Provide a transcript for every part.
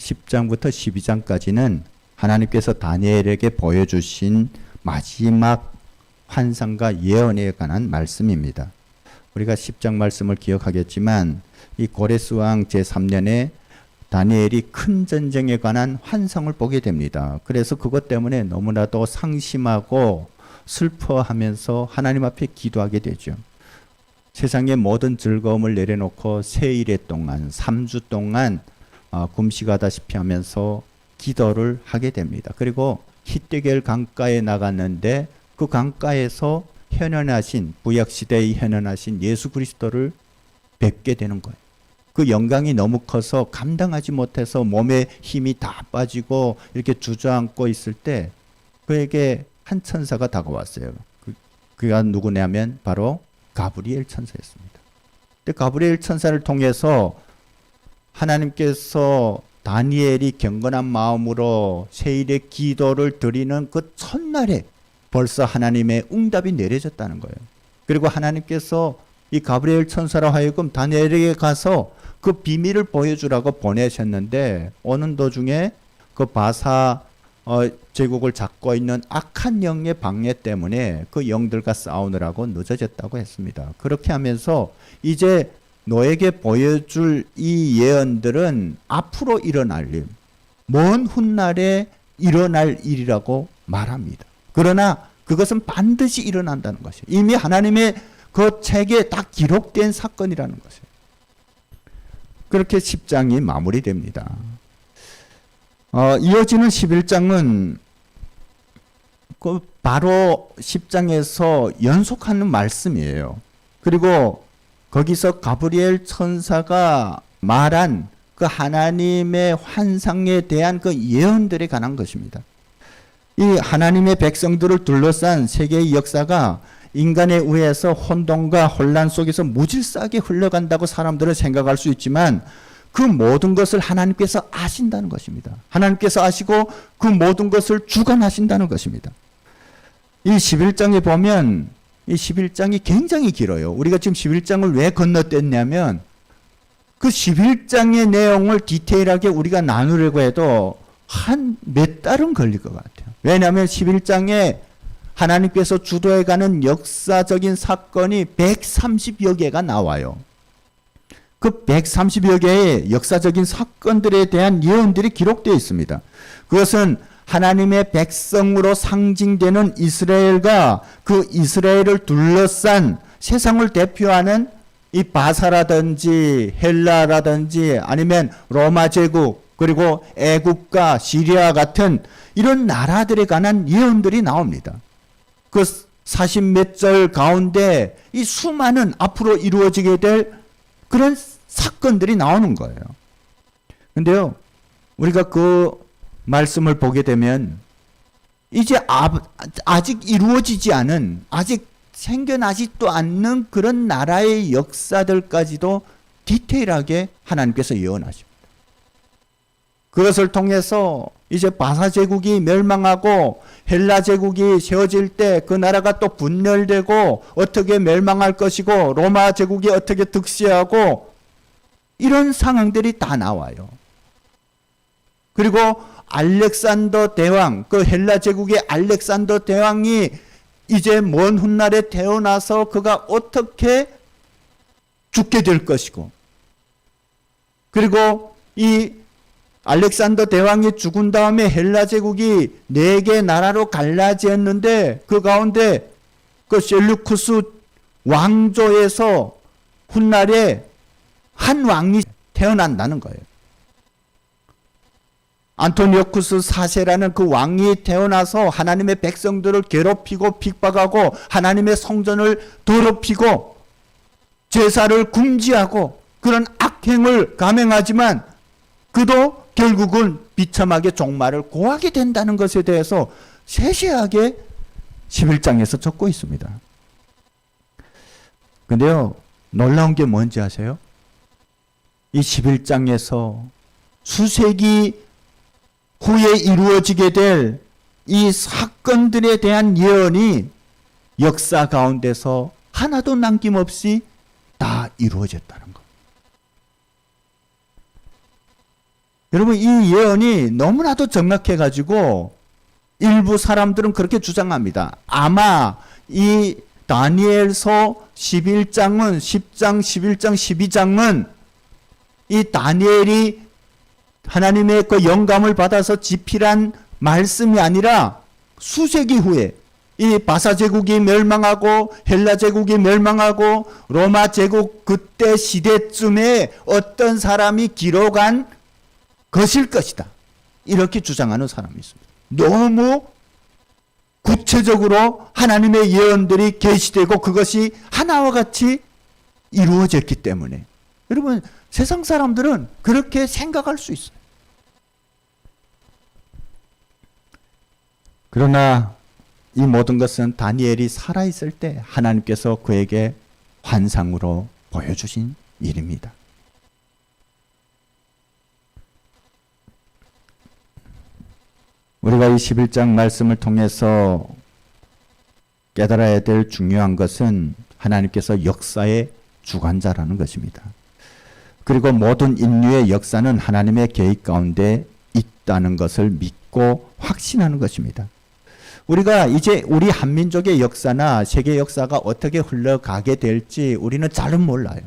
10장부터 12장까지는 하나님께서 다니엘에게 보여주신 마지막 환상과 예언에 관한 말씀입니다. 우리가 10장 말씀을 기억하겠지만 이 고레스 왕 제3년에 다니엘이 큰 전쟁에 관한 환상을 보게 됩니다. 그래서 그것 때문에 너무나도 상심하고 슬퍼하면서 하나님 앞에 기도하게 되죠. 세상의 모든 즐거움을 내려놓고 세일의 동안 3주 동안 금식하다시피 하면서 기도를 하게 됩니다. 그리고 히데겔 강가에 나갔는데 그 강가에서 현현하신 구약시대에 현현하신 예수 그리스도를 뵙게 되는 거예요. 그 영광이 너무 커서 감당하지 못해서 몸에 힘이 다 빠지고 이렇게 주저앉고 있을 때 그에게 한 천사가 다가왔어요. 그가 누구냐면 바로 가브리엘 천사였습니다. 근데 가브리엘 천사를 통해서 하나님께서 다니엘이 경건한 마음으로 세일의 기도를 드리는 그 첫날에 벌써 하나님의 응답이 내려졌다는 거예요. 그리고 하나님께서 이 가브리엘 천사로 하여금 다니엘에게 가서 그 비밀을 보여주라고 보내셨는데 오는 도중에 그 바사 제국을 잡고 있는 악한 영의 방해 때문에 그 영들과 싸우느라고 늦어졌다고 했습니다. 그렇게 하면서 이제 너에게 보여줄 이 예언들은 앞으로 일어날 일, 먼 훗날에 일어날 일이라고 말합니다. 그러나 그것은 반드시 일어난다는 것이에요. 이미 하나님의 그 책에 다 기록된 사건이라는 것이에요. 그렇게 10장이 마무리됩니다. 이어지는 11장은 그 바로 10장에서 연속하는 말씀이에요. 그리고 거기서 가브리엘 천사가 말한 그 하나님의 환상에 대한 그 예언들에 관한 것입니다. 이 하나님의 백성들을 둘러싼 세계의 역사가 인간에 의해서 혼돈과 혼란 속에서 무질서하게 흘러간다고 사람들은 생각할 수 있지만 그 모든 것을 하나님께서 아신다는 것입니다. 하나님께서 아시고 그 모든 것을 주관하신다는 것입니다. 이 11장에 보면 이 11장이 굉장히 길어요. 우리가 지금 11장을 왜 건너뛰었냐면 그 11장의 내용을 디테일하게 우리가 나누려고 해도 한 몇 달은 걸릴 것 같아요. 왜냐하면 11장에 하나님께서 주도해가는 역사적인 사건이 130여 개가 나와요. 그 130여 개의 역사적인 사건들에 대한 예언들이 기록되어 있습니다. 그것은 하나님의 백성으로 상징되는 이스라엘과 그 이스라엘을 둘러싼 세상을 대표하는 이 바사라든지 헬라라든지 아니면 로마 제국 그리고 애국과 시리아 같은 이런 나라들에 관한 예언들이 나옵니다. 그 40몇 절 가운데 이 수많은 앞으로 이루어지게 될 그런 사건들이 나오는 거예요. 근데요, 우리가 그 말씀을 보게 되면 이제 아직 이루어지지 않은, 아직 생겨나지도 않는 그런 나라의 역사들까지도 디테일하게 하나님께서 예언하십니다. 그것을 통해서 이제 바사 제국이 멸망하고 헬라 제국이 세워질 때 그 나라가 또 분열되고 어떻게 멸망할 것이고 로마 제국이 어떻게 득세하고 이런 상황들이 다 나와요. 그리고 알렉산더 대왕, 그 헬라 제국의 알렉산더 대왕이 이제 먼 훗날에 태어나서 그가 어떻게 죽게 될 것이고, 그리고 이 알렉산더 대왕이 죽은 다음에 헬라 제국이 4개 나라로 갈라졌는데 그 가운데 그 셀루쿠스 왕조에서 훗날에 한 왕이 태어난다는 거예요. 안토니오쿠스 4세라는 그 왕이 태어나서 하나님의 백성들을 괴롭히고 핍박하고 하나님의 성전을 더럽히고 제사를 금지하고 그런 악행을 감행하지만 그도 결국은 비참하게 종말을 고하게 된다는 것에 대해서 세세하게 11장에서 적고 있습니다. 근데요, 놀라운 게 뭔지 아세요? 이 11장에서 수세기 후에 이루어지게 될 이 사건들에 대한 예언이 역사 가운데서 하나도 남김없이 다 이루어졌다는 것. 여러분, 이 예언이 너무나도 정확해가지고 일부 사람들은 그렇게 주장합니다. 아마 이 다니엘서 11장은 10장, 11장, 12장은 이 다니엘이 하나님의 그 영감을 받아서 집필한 말씀이 아니라 수세기 후에 이 바사 제국이 멸망하고 헬라 제국이 멸망하고 로마 제국 그때 시대쯤에 어떤 사람이 기록한 것일 것이다. 이렇게 주장하는 사람이 있습니다. 너무 구체적으로 하나님의 예언들이 계시되고 그것이 하나와 같이 이루어졌기 때문에 여러분, 세상 사람들은 그렇게 생각할 수 있어요. 그러나 이 모든 것은 다니엘이 살아있을 때 하나님께서 그에게 환상으로 보여주신 일입니다. 우리가 이 11장 말씀을 통해서 깨달아야 될 중요한 것은 하나님께서 역사의 주관자라는 것입니다. 그리고 모든 인류의 역사는 하나님의 계획 가운데 있다는 것을 믿고 확신하는 것입니다. 우리가 이제 우리 한민족의 역사나 세계 역사가 어떻게 흘러가게 될지 우리는 잘은 몰라요.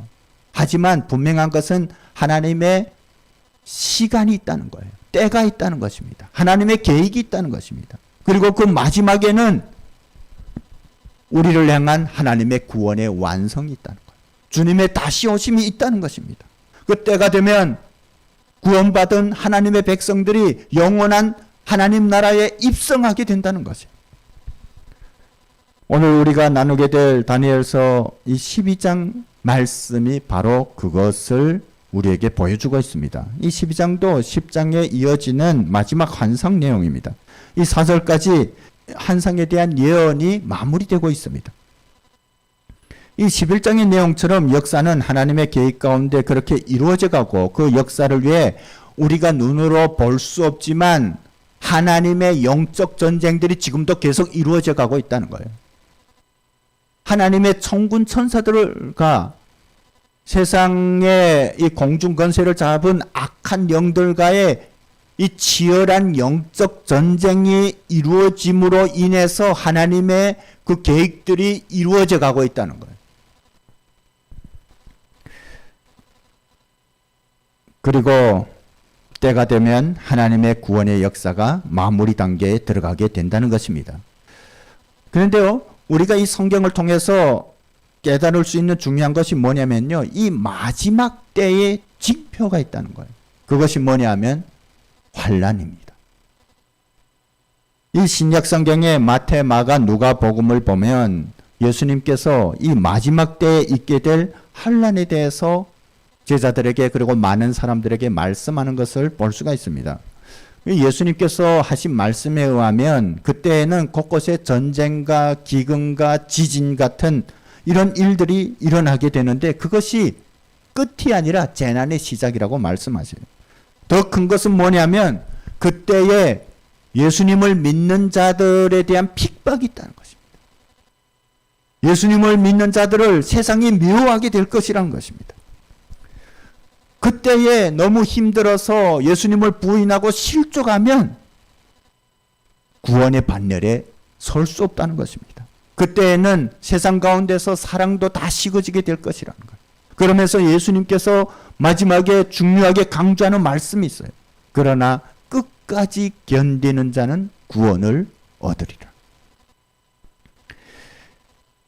하지만 분명한 것은 하나님의 시간이 있다는 거예요. 때가 있다는 것입니다. 하나님의 계획이 있다는 것입니다. 그리고 그 마지막에는 우리를 향한 하나님의 구원의 완성이 있다는 거예요. 주님의 다시 오심이 있다는 것입니다. 그 때가 되면 구원받은 하나님의 백성들이 영원한 하나님 나라에 입성하게 된다는 것이에요. 오늘 우리가 나누게 될 다니엘서 이 12장 말씀이 바로 그것을 우리에게 보여주고 있습니다. 이 12장도 10장에 이어지는 마지막 환상 내용입니다. 이 4절까지 환상에 대한 예언이 마무리되고 있습니다. 이 11장의 내용처럼 역사는 하나님의 계획 가운데 그렇게 이루어져 가고 그 역사를 위해 우리가 눈으로 볼 수 없지만 하나님의 영적 전쟁들이 지금도 계속 이루어져 가고 있다는 거예요. 하나님의 천군 천사들과 세상의 이 공중 권세를 잡은 악한 영들과의 이 치열한 영적 전쟁이 이루어짐으로 인해서 하나님의 그 계획들이 이루어져 가고 있다는 거예요. 그리고 때가 되면 하나님의 구원의 역사가 마무리 단계에 들어가게 된다는 것입니다. 그런데요, 우리가 이 성경을 통해서 깨달을 수 있는 중요한 것이 뭐냐면요, 이 마지막 때의 징표가 있다는 거예요. 그것이 뭐냐면 환란입니다. 이 신약 성경의 마태, 마가, 누가 복음을 보면 예수님께서 이 마지막 때에 있게 될 환란에 대해서 제자들에게 그리고 많은 사람들에게 말씀하는 것을 볼 수가 있습니다. 예수님께서 하신 말씀에 의하면 그때에는 곳곳에 전쟁과 기근과 지진 같은 이런 일들이 일어나게 되는데 그것이 끝이 아니라 재난의 시작이라고 말씀하세요. 더 큰 것은 뭐냐면 그때에 예수님을 믿는 자들에 대한 핍박이 있다는 것입니다. 예수님을 믿는 자들을 세상이 미워하게 될 것이라는 것입니다. 그때에 너무 힘들어서 예수님을 부인하고 실족하면 구원의 반열에 설 수 없다는 것입니다. 그때에는 세상 가운데서 사랑도 다 식어지게 될 것이라는 거예요. 그러면서 예수님께서 마지막에 중요하게 강조하는 말씀이 있어요. 그러나 끝까지 견디는 자는 구원을 얻으리라.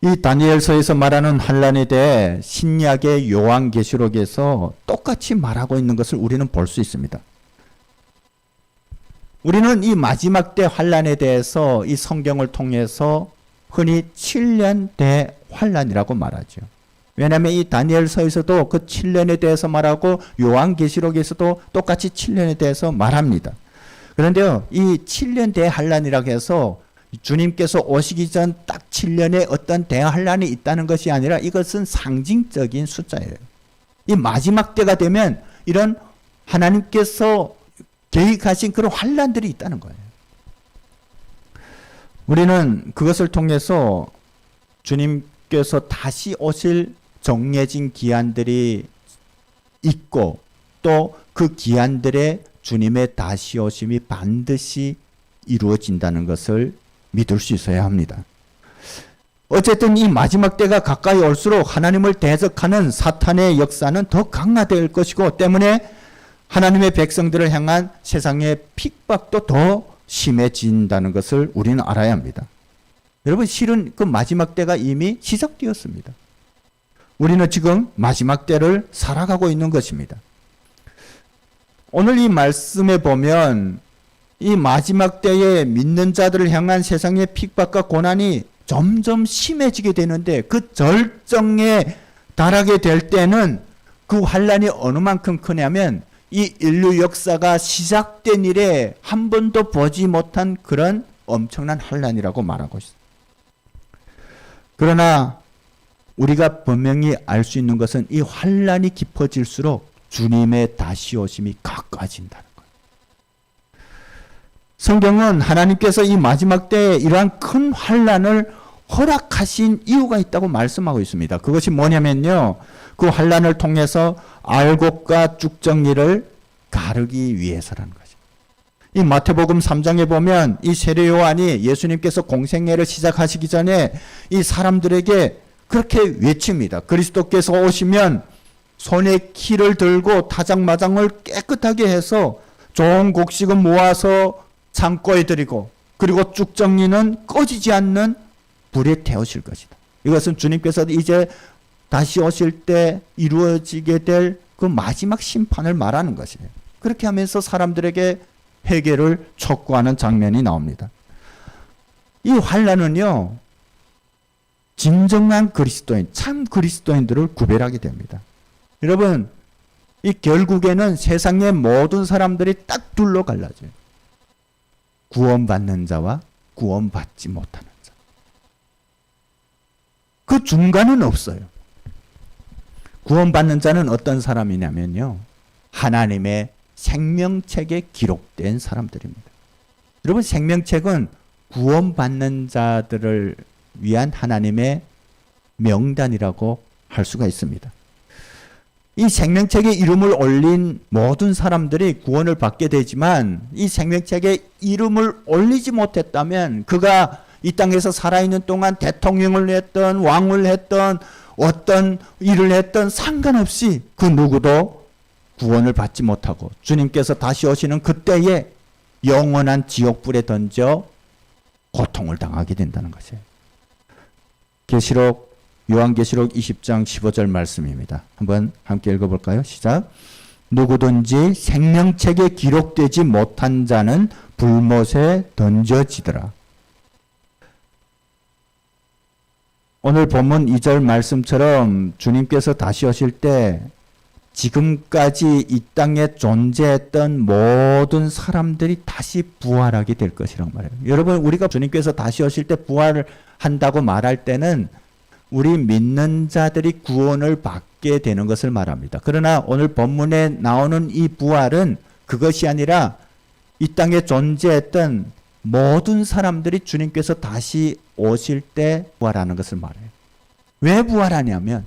이 다니엘서에서 말하는 환란에 대해 신약의 요한계시록에서 똑같이 말하고 있는 것을 우리는 볼 수 있습니다. 우리는 이 마지막 때 환란에 대해서 이 성경을 통해서 흔히 7년 대환란이라고 말하죠. 왜냐하면 이 다니엘서에서도 그 7년에 대해서 말하고 요한계시록에서도 똑같이 7년에 대해서 말합니다. 그런데요, 이 7년 대환란이라고 해서 주님께서 오시기 전 딱 7년에 어떤 대환란이 있다는 것이 아니라 이것은 상징적인 숫자예요. 이 마지막 때가 되면 이런 하나님께서 계획하신 그런 환란들이 있다는 거예요. 우리는 그것을 통해서 주님께서 다시 오실 정해진 기한들이 있고 또 그 기한들에 주님의 다시 오심이 반드시 이루어진다는 것을 믿을 수 있어야 합니다. 어쨌든 이 마지막 때가 가까이 올수록 하나님을 대적하는 사탄의 역사는 더 강화될 것이고 때문에 하나님의 백성들을 향한 세상의 핍박도 더 심해진다는 것을 우리는 알아야 합니다. 여러분, 실은 그 마지막 때가 이미 시작되었습니다. 우리는 지금 마지막 때를 살아가고 있는 것입니다. 오늘 이 말씀에 보면 이 마지막 때에 믿는 자들을 향한 세상의 핍박과 고난이 점점 심해지게 되는데 그 절정에 달하게 될 때는 그 환란이 어느 만큼 크냐면 이 인류 역사가 시작된 이래 한 번도 보지 못한 그런 엄청난 환란이라고 말하고 있습니다. 그러나 우리가 분명히 알 수 있는 것은 이 환란이 깊어질수록 주님의 다시 오심이 가까워진다는 거예요. 성경은 하나님께서 이 마지막 때에 이러한 큰 환란을 허락하신 이유가 있다고 말씀하고 있습니다. 그것이 뭐냐면요, 그 환란을 통해서 알곡과 쭉정이를 가르기 위해서라는 거죠. 이 마태복음 3장에 보면 이 세례 요한이 예수님께서 공생애를 시작하시기 전에 이 사람들에게 그렇게 외칩니다. 그리스도께서 오시면 손에 키를 들고 타작마장을 깨끗하게 해서 좋은 곡식을 모아서 창고에 드리고 그리고 쭉정이는 꺼지지 않는 불에 태우실 것이다. 이것은 주님께서 이제 다시 오실 때 이루어지게 될 그 마지막 심판을 말하는 것이에요. 그렇게 하면서 사람들에게 회개를 촉구하는 장면이 나옵니다. 이 환란은요, 진정한 그리스도인, 참 그리스도인들을 구별하게 됩니다. 여러분, 이 결국에는 세상의 모든 사람들이 딱 둘로 갈라져요. 구원받는 자와 구원받지 못하는 자. 그 중간은 없어요. 구원받는 자는 어떤 사람이냐면요, 하나님의 생명책에 기록된 사람들입니다. 여러분, 생명책은 구원받는 자들을 위한 하나님의 명단이라고 할 수가 있습니다. 이 생명책에 이름을 올린 모든 사람들이 구원을 받게 되지만 이 생명책에 이름을 올리지 못했다면 그가 이 땅에서 살아있는 동안 대통령을 했던 왕을 했던 어떤 일을 했던 상관없이 그 누구도 구원을 받지 못하고 주님께서 다시 오시는 그때에 영원한 지옥불에 던져 고통을 당하게 된다는 것이에요. 요한계시록 20장 15절 말씀입니다. 한번 함께 읽어볼까요? 시작. 누구든지 생명책에 기록되지 못한 자는 불못에 던져지더라. 오늘 본문 2절 말씀처럼 주님께서 다시 오실 때 지금까지 이 땅에 존재했던 모든 사람들이 다시 부활하게 될 것이란 말이에요. 여러분, 우리가 주님께서 다시 오실 때 부활을 한다고 말할 때는 우리 믿는 자들이 구원을 받게 되는 것을 말합니다. 그러나 오늘 본문에 나오는 이 부활은 그것이 아니라 이 땅에 존재했던 모든 사람들이 주님께서 다시 오실 때 부활하는 것을 말해요. 왜 부활하냐면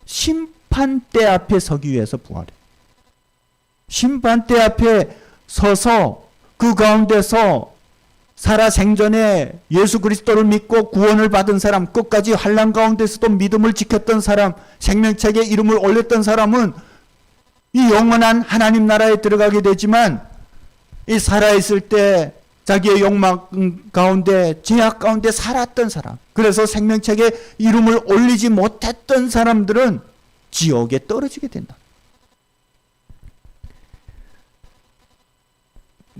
심판대 앞에 서기 위해서 부활해요. 심판대 앞에 서서 그 가운데서 살아생전에 예수 그리스도를 믿고 구원을 받은 사람, 끝까지 환난 가운데서도 믿음을 지켰던 사람, 생명책에 이름을 올렸던 사람은 이 영원한 하나님 나라에 들어가게 되지만 이 살아있을 때 자기의 욕망 가운데, 죄악 가운데 살았던 사람, 그래서 생명책에 이름을 올리지 못했던 사람들은 지옥에 떨어지게 된다.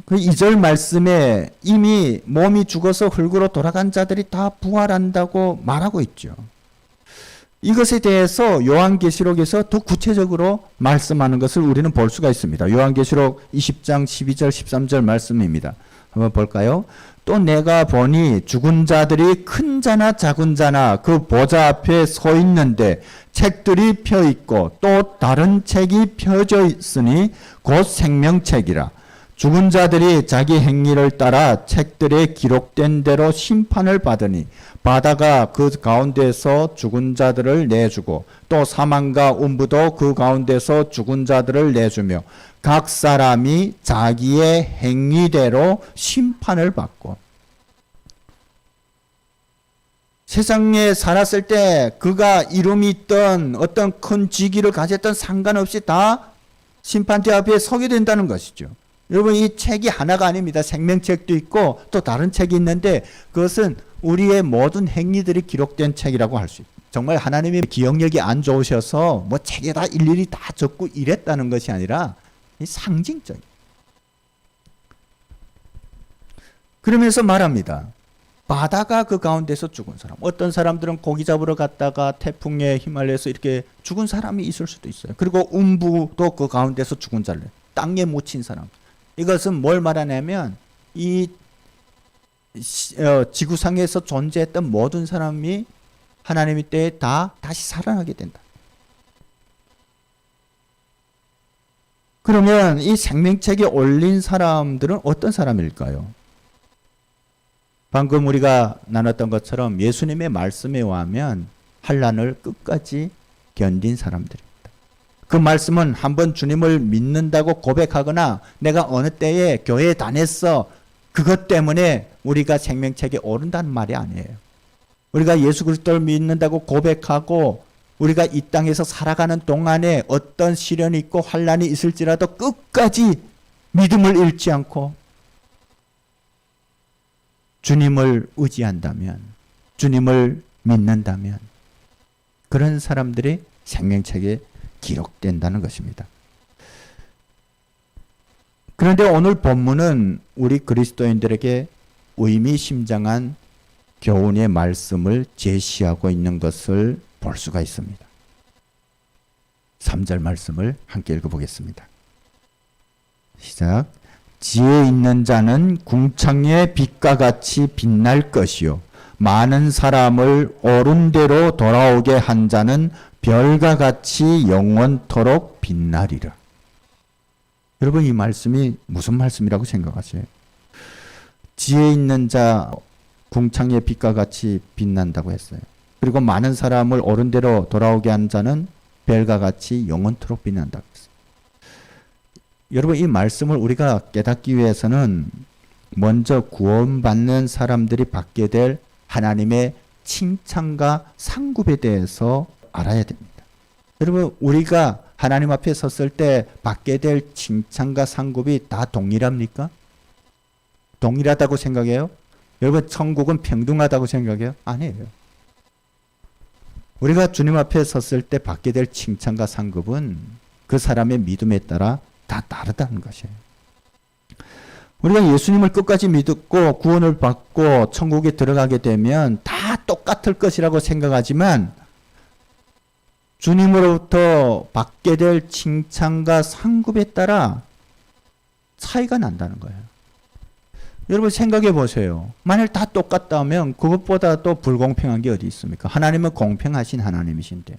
그 2절 말씀에 이미 몸이 죽어서 흙으로 돌아간 자들이 다 부활한다고 말하고 있죠. 이것에 대해서 요한계시록에서 더 구체적으로 말씀하는 것을 우리는 볼 수가 있습니다. 요한계시록 20장 12절 13절 말씀입니다. 한번 볼까요? 또 내가 보니 죽은 자들이 큰 자나 작은 자나 그 보좌 앞에 서 있는데 책들이 펴 있고 또 다른 책이 펴져 있으니 곧 생명책이라. 죽은 자들이 자기 행위를 따라 책들에 기록된 대로 심판을 받으니 바다가 그 가운데서 죽은 자들을 내주고 또 사망과 음부도 그 가운데서 죽은 자들을 내주며 각 사람이 자기의 행위대로 심판을 받고. 세상에 살았을 때 그가 이름이 있던 어떤 큰 직위를 가졌던 상관없이 다 심판대 앞에 서게 된다는 것이죠. 여러분, 이 책이 하나가 아닙니다. 생명책도 있고 또 다른 책이 있는데 그것은 우리의 모든 행위들이 기록된 책이라고 할 수 있습니다. 정말 하나님이 기억력이 안 좋으셔서 뭐 책에다 일일이 다 적고 이랬다는 것이 아니라 상징적이에요. 그러면서 말합니다. 바다가 그 가운데서 죽은 사람. 어떤 사람들은 고기 잡으러 갔다가 태풍에 휘말려서 이렇게 죽은 사람이 있을 수도 있어요. 그리고 음부도 그 가운데서 죽은 자를, 땅에 묻힌 사람. 이것은 뭘 말하냐면 이 지구상에서 존재했던 모든 사람이 하나님의 때에 다 다시 살아나게 된다. 그러면 이 생명책에 올린 사람들은 어떤 사람일까요? 방금 우리가 나눴던 것처럼 예수님의 말씀에 의하면 환난을 끝까지 견딘 사람들입니다. 그 말씀은 한번 주님을 믿는다고 고백하거나 내가 어느 때에 교회에 다녔어, 그것 때문에 우리가 생명책에 오른다는 말이 아니에요. 우리가 예수 그리스도를 믿는다고 고백하고 우리가 이 땅에서 살아가는 동안에 어떤 시련이 있고 환난이 있을지라도 끝까지 믿음을 잃지 않고 주님을 의지한다면, 주님을 믿는다면 그런 사람들이 생명책에 기록된다는 것입니다. 그런데 오늘 본문은 우리 그리스도인들에게 의미심장한 교훈의 말씀을 제시하고 있는 것을 볼 수가 있습니다. 3절 말씀을 함께 읽어보겠습니다. 시작. 지혜 있는 자는 궁창의 빛과 같이 빛날 것이요 많은 사람을 옳은 대로 돌아오게 한 자는 별과 같이 영원토록 빛나리라. 여러분, 이 말씀이 무슨 말씀이라고 생각하세요? 지혜 있는 자 궁창의 빛과 같이 빛난다고 했어요. 그리고 많은 사람을 옳은 대로 돌아오게 한 자는 별과 같이 영원토록 빛난다고 했어요. 여러분, 이 말씀을 우리가 깨닫기 위해서는 먼저 구원받는 사람들이 받게 될 하나님의 칭찬과 상급에 대해서 알아야 됩니다. 여러분, 우리가 하나님 앞에 섰을 때 받게 될 칭찬과 상급이 다 동일합니까? 동일하다고 생각해요? 여러분, 천국은 평등하다고 생각해요? 아니에요. 우리가 주님 앞에 섰을 때 받게 될 칭찬과 상급은 그 사람의 믿음에 따라 다 다르다는 것이에요. 우리가 예수님을 끝까지 믿고 구원을 받고 천국에 들어가게 되면 다 똑같을 것이라고 생각하지만 주님으로부터 받게 될 칭찬과 상급에 따라 차이가 난다는 거예요. 여러분, 생각해 보세요. 만일 다 똑같다면 그것보다 또 불공평한 게 어디 있습니까? 하나님은 공평하신 하나님이신데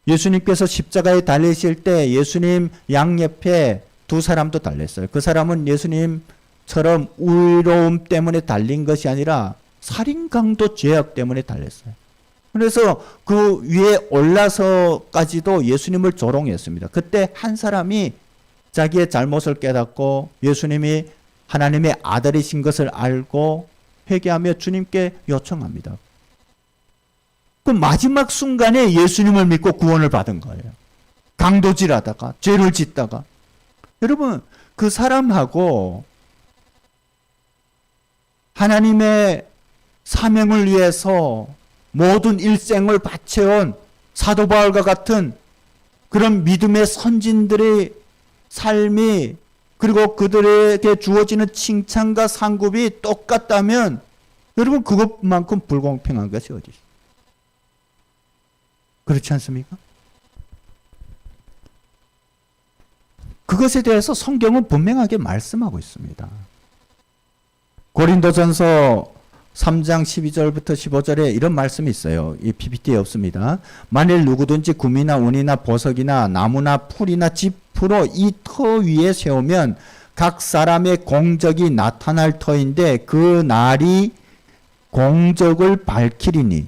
예수님께서 십자가에 달리실 때 예수님 양옆에 두 사람도 달렸어요. 그 사람은 예수님처럼 의로움 때문에 달린 것이 아니라 살인 강도 죄악 때문에 달렸어요. 그래서 그 위에 올라서까지도 예수님을 조롱했습니다. 그때 한 사람이 자기의 잘못을 깨닫고 예수님이 하나님의 아들이신 것을 알고 회개하며 주님께 요청합니다. 그 마지막 순간에 예수님을 믿고 구원을 받은 거예요. 강도질하다가 죄를 짓다가. 여러분, 그 사람하고 하나님의 사명을 위해서 모든 일생을 바쳐온 사도 바울과 같은 그런 믿음의 선진들의 삶이 그리고 그들에게 주어지는 칭찬과 상급이 똑같다면 여러분, 그것만큼 불공평한 것이 어디 있어요? 그렇지 않습니까? 그것에 대해서 성경은 분명하게 말씀하고 있습니다. 고린도전서 3장 12절부터 15절에 이런 말씀이 있어요. 이 PPT에 없습니다. 만일 누구든지 금이나 은이나 보석이나 나무나 풀이나 짚으로 이 터 위에 세우면 각 사람의 공적이 나타날 터인데 그 날이 공적을 밝히리니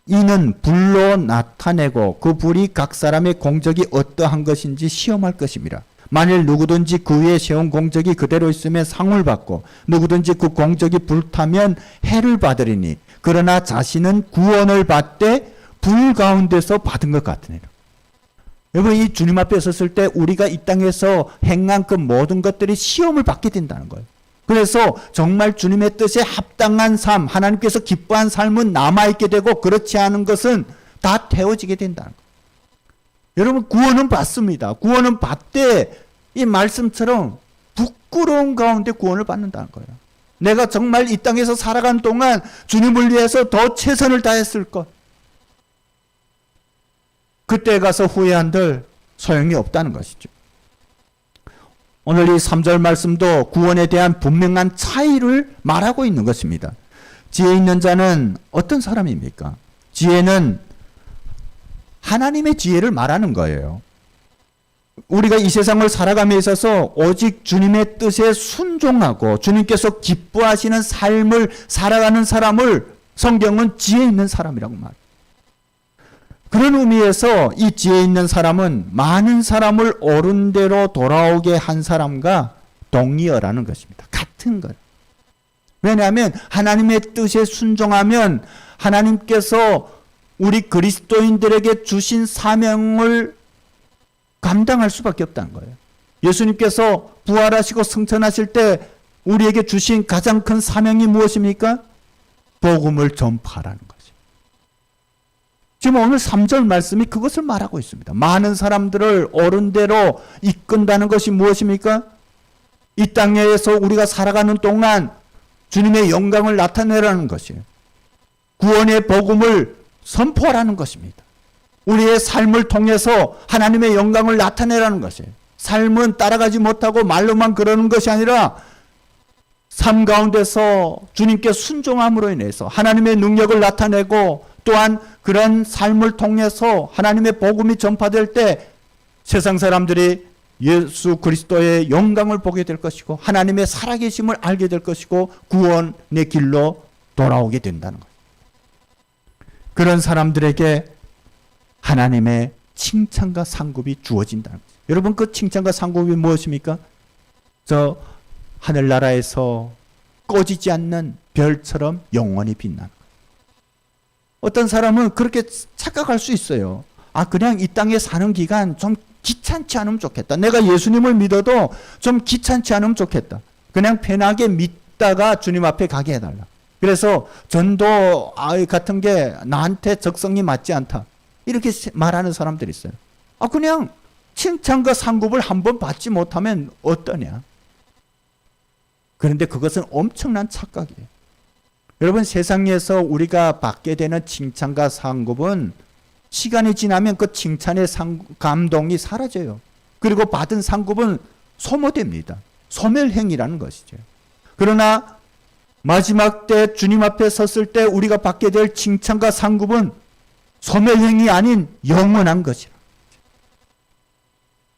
이는 불로 나타내고 그 불이 각 사람의 공적이 어떠한 것인지 시험할 것입니다. 만일 누구든지 그 위에 세운 공적이 그대로 있으면 상을 받고 누구든지 그 공적이 불타면 해를 받으리니 그러나 자신은 구원을 받되 불 가운데서 받은 것 같으니라. 여러분, 이 주님 앞에 섰을 때 우리가 이 땅에서 행한 그 모든 것들이 시험을 받게 된다는 거예요. 그래서 정말 주님의 뜻에 합당한 삶, 하나님께서 기뻐한 삶은 남아있게 되고 그렇지 않은 것은 다 태워지게 된다는 거예요. 여러분, 구원은 받습니다. 구원은 받되 이 말씀처럼 부끄러운 가운데 구원을 받는다는 거예요. 내가 정말 이 땅에서 살아간 동안 주님을 위해서 더 최선을 다했을 것. 그때 가서 후회한들 소용이 없다는 것이죠. 오늘 이 3절 말씀도 구원에 대한 분명한 차이를 말하고 있는 것입니다. 지혜 있는 자는 어떤 사람입니까? 지혜는 하나님의 지혜를 말하는 거예요. 우리가 이 세상을 살아감에 있어서 오직 주님의 뜻에 순종하고 주님께서 기뻐하시는 삶을 살아가는 사람을 성경은 지혜 있는 사람이라고 말해요. 그런 의미에서 이 지혜 있는 사람은 많은 사람을 옳은 대로 돌아오게 한 사람과 동의어라는 것입니다. 같은 것. 왜냐하면 하나님의 뜻에 순종하면 하나님께서 우리 그리스도인들에게 주신 사명을 감당할 수밖에 없다는 거예요. 예수님께서 부활하시고 승천하실 때 우리에게 주신 가장 큰 사명이 무엇입니까? 복음을 전파하라는 거죠. 지금 오늘 3절 말씀이 그것을 말하고 있습니다. 많은 사람들을 옳은 대로 이끈다는 것이 무엇입니까? 이 땅에서 우리가 살아가는 동안 주님의 영광을 나타내라는 것이에요. 구원의 복음을 선포하라는 것입니다. 우리의 삶을 통해서 하나님의 영광을 나타내라는 것이에요. 삶은 따라가지 못하고 말로만 그러는 것이 아니라 삶 가운데서 주님께 순종함으로 인해서 하나님의 능력을 나타내고 또한 그런 삶을 통해서 하나님의 복음이 전파될 때 세상 사람들이 예수 그리스도의 영광을 보게 될 것이고 하나님의 살아계심을 알게 될 것이고 구원의 길로 돌아오게 된다는 거예요. 그런 사람들에게 하나님의 칭찬과 상급이 주어진다는 거예요. 여러분, 그 칭찬과 상급이 무엇입니까? 저 하늘나라에서 꺼지지 않는 별처럼 영원히 빛나는 거예요. 어떤 사람은 그렇게 착각할 수 있어요. 아, 그냥 이 땅에 사는 기간 좀 귀찮지 않으면 좋겠다. 내가 예수님을 믿어도 좀 귀찮지 않으면 좋겠다. 그냥 편하게 믿다가 주님 앞에 가게 해달라. 그래서 전도 같은 게 나한테 적성이 맞지 않다. 이렇게 말하는 사람들이 있어요. 아, 그냥 칭찬과 상급을 한번 받지 못하면 어떠냐. 그런데 그것은 엄청난 착각이에요. 여러분, 세상에서 우리가 받게 되는 칭찬과 상급은 시간이 지나면 그 칭찬의 감동이 사라져요. 그리고 받은 상급은 소모됩니다. 소멸행위라는 것이죠. 그러나 마지막 때 주님 앞에 섰을 때 우리가 받게 될 칭찬과 상급은 소멸행위 아닌 영원한 것이라.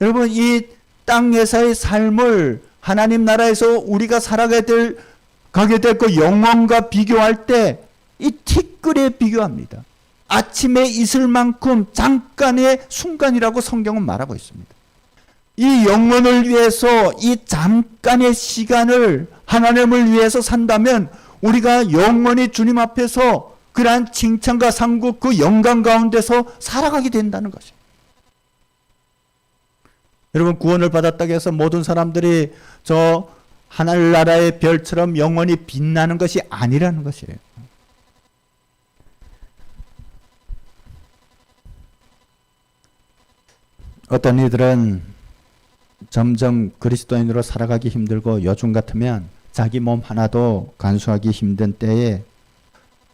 여러분, 이 땅에서의 삶을 하나님 나라에서 우리가 가게 될 그 영원과 비교할 때 이 티끌에 비교합니다. 아침에 이슬만큼 잠깐의 순간이라고 성경은 말하고 있습니다. 이 영혼을 위해서 이 잠깐의 시간을 하나님을 위해서 산다면 우리가 영원히 주님 앞에서 그러한 칭찬과 상급 그 영광 가운데서 살아가게 된다는 것이에요. 여러분, 구원을 받았다고 해서 모든 사람들이 저 하늘나라의 별처럼 영원히 빛나는 것이 아니라는 것이에요. 어떤 이들은 점점 그리스도인으로 살아가기 힘들고 요즘 같으면 자기 몸 하나도 간수하기 힘든 때에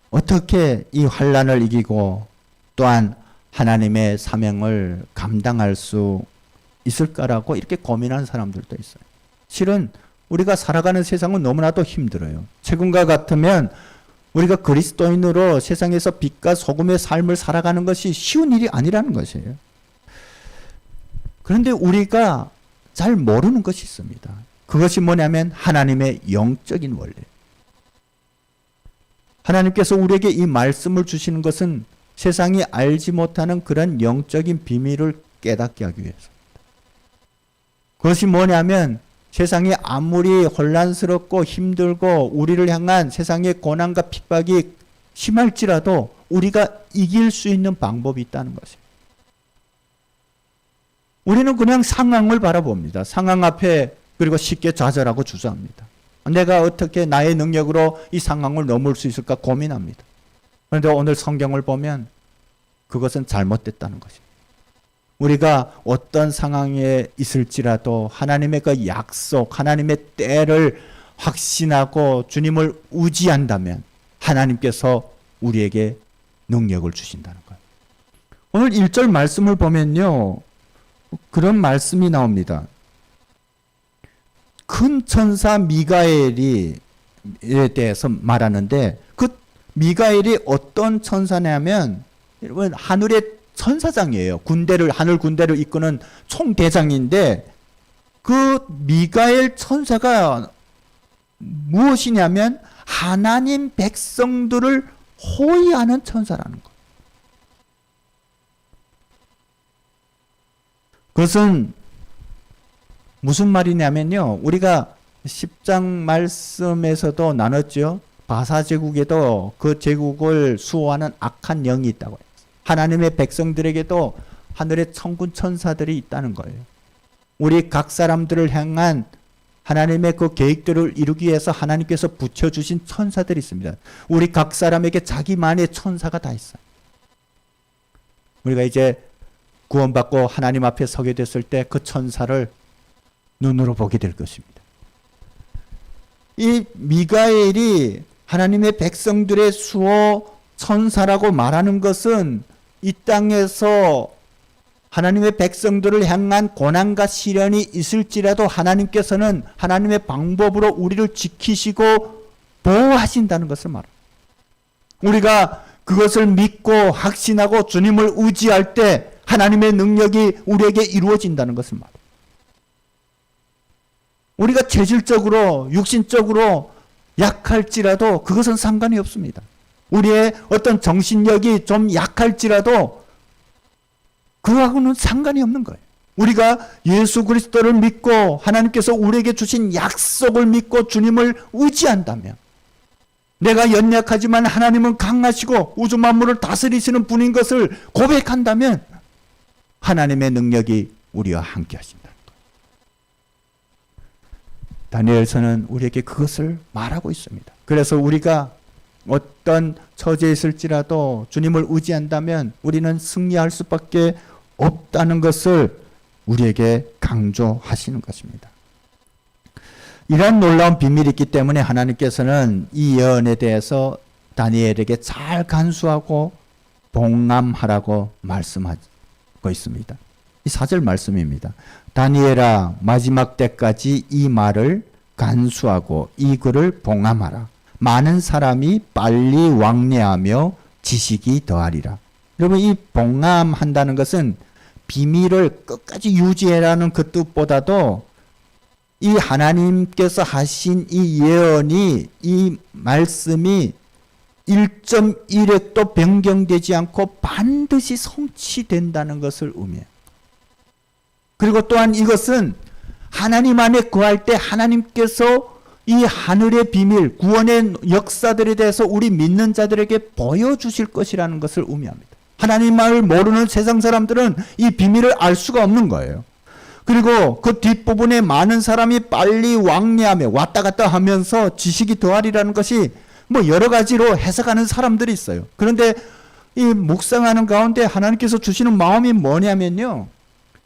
어떻게 이 환난을 이기고 또한 하나님의 사명을 감당할 수 있을까라고 이렇게 고민하는 사람들도 있어요. 실은 우리가 살아가는 세상은 너무나도 힘들어요. 최근과 같으면 우리가 그리스도인으로 세상에서 빛과 소금의 삶을 살아가는 것이 쉬운 일이 아니라는 것이에요. 그런데 우리가 잘 모르는 것이 있습니다. 그것이 뭐냐면 하나님의 영적인 원리. 하나님께서 우리에게 이 말씀을 주시는 것은 세상이 알지 못하는 그런 영적인 비밀을 깨닫게 하기 위해서. 그것이 뭐냐면 세상이 아무리 혼란스럽고 힘들고 우리를 향한 세상의 고난과 핍박이 심할지라도 우리가 이길 수 있는 방법이 있다는 것이에요. 우리는 그냥 상황을 바라봅니다. 상황 앞에 그리고 쉽게 좌절하고 주저합니다. 내가 어떻게 나의 능력으로 이 상황을 넘을 수 있을까 고민합니다. 그런데 오늘 성경을 보면 그것은 잘못됐다는 것입니다. 우리가 어떤 상황에 있을지라도 하나님의 그 약속, 하나님의 때를 확신하고 주님을 의지한다면 하나님께서 우리에게 능력을 주신다는 거예요. 오늘 1절 말씀을 보면요. 그런 말씀이 나옵니다. 큰 천사 미가엘에 대해서 말하는데 그 미가엘이 어떤 천사냐면 여러분 하늘의 천사장이에요. 하늘 군대를 이끄는 총대장인데 그 미가엘 천사가 무엇이냐면 하나님 백성들을 호위하는 천사라는 것. 그것은 무슨 말이냐면요. 우리가 10장 말씀에서도 나눴죠. 바사 제국에도 그 제국을 수호하는 악한 영이 있다고 해요. 하나님의 백성들에게도 하늘의 천군 천사들이 있다는 거예요. 우리 각 사람들을 향한 하나님의 그 계획들을 이루기 위해서 하나님께서 붙여주신 천사들이 있습니다. 우리 각 사람에게 자기만의 천사가 다 있어요. 우리가 이제 구원받고 하나님 앞에 서게 됐을 때 그 천사를 눈으로 보게 될 것입니다. 이 미가엘이 하나님의 백성들의 수호 천사라고 말하는 것은 이 땅에서 하나님의 백성들을 향한 고난과 시련이 있을지라도 하나님께서는 하나님의 방법으로 우리를 지키시고 보호하신다는 것을 말합니다. 우리가 그것을 믿고 확신하고 주님을 의지할 때 하나님의 능력이 우리에게 이루어진다는 것을 말합니다. 우리가 체질적으로 육신적으로 약할지라도 그것은 상관이 없습니다. 우리의 어떤 정신력이 좀 약할지라도 그거하고는 상관이 없는 거예요. 우리가 예수 그리스도를 믿고 하나님께서 우리에게 주신 약속을 믿고 주님을 의지한다면 내가 연약하지만 하나님은 강하시고 우주 만물을 다스리시는 분인 것을 고백한다면 하나님의 능력이 우리와 함께 하신다는 거예요. 다니엘서는 우리에게 그것을 말하고 있습니다. 그래서 우리가 어떤 처지에 있을지라도 주님을 의지한다면 우리는 승리할 수밖에 없다는 것을 우리에게 강조하시는 것입니다. 이런 놀라운 비밀이 있기 때문에 하나님께서는 이 예언에 대해서 다니엘에게 잘 간수하고 봉함하라고 말씀하고 있습니다. 이 4절 말씀입니다. 다니엘아 마지막 때까지 이 말을 간수하고 이 글을 봉함하라. 많은 사람이 빨리 왕래하며 지식이 더하리라. 여러분 이 봉함한다는 것은 비밀을 끝까지 유지해라는 그 뜻보다도 이 하나님께서 하신 이 예언이 이 말씀이 1.1획도 변경되지 않고 반드시 성취된다는 것을 의미해요. 그리고 또한 이것은 하나님 안에 거할 때 하나님께서 이 하늘의 비밀, 구원의 역사들에 대해서 우리 믿는 자들에게 보여주실 것이라는 것을 의미합니다. 하나님을 모르는 세상 사람들은 이 비밀을 알 수가 없는 거예요. 그리고 그 뒷부분에 많은 사람이 빨리 왕래하며 왔다 갔다 하면서 지식이 더하리라는 것이 뭐 여러 가지로 해석하는 사람들이 있어요. 그런데 이 묵상하는 가운데 하나님께서 주시는 마음이 뭐냐면요.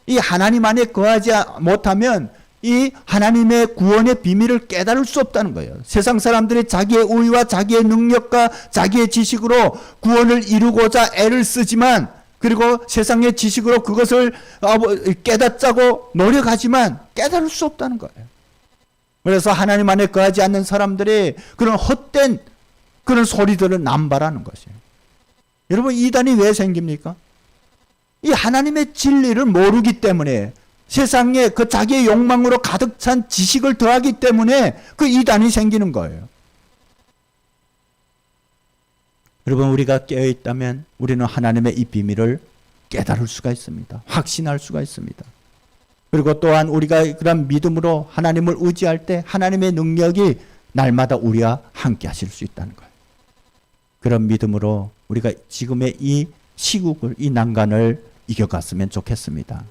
이 하나님 안에 거하지 못하면 이 하나님의 구원의 비밀을 깨달을 수 없다는 거예요. 세상 사람들이 자기의 의와 자기의 능력과 자기의 지식으로 구원을 이루고자 애를 쓰지만 그리고 세상의 지식으로 그것을 깨닫자고 노력하지만 깨달을 수 없다는 거예요. 그래서 하나님 안에 거하지 않는 사람들이 그런 헛된 그런 소리들을 남발하는 것이에요. 여러분 이단이 왜 생깁니까? 이 하나님의 진리를 모르기 때문에 세상에 그 자기의 욕망으로 가득 찬 지식을 더하기 때문에 그 이단이 생기는 거예요. 여러분, 우리가 깨어 있다면 우리는 하나님의 이 비밀을 깨달을 수가 있습니다. 확신할 수가 있습니다. 그리고 또한 우리가 그런 믿음으로 하나님을 의지할 때 하나님의 능력이 날마다 우리와 함께 하실 수 있다는 거예요. 그런 믿음으로 우리가 지금의 이 시국을, 이 난간을 이겨갔으면 좋겠습니다.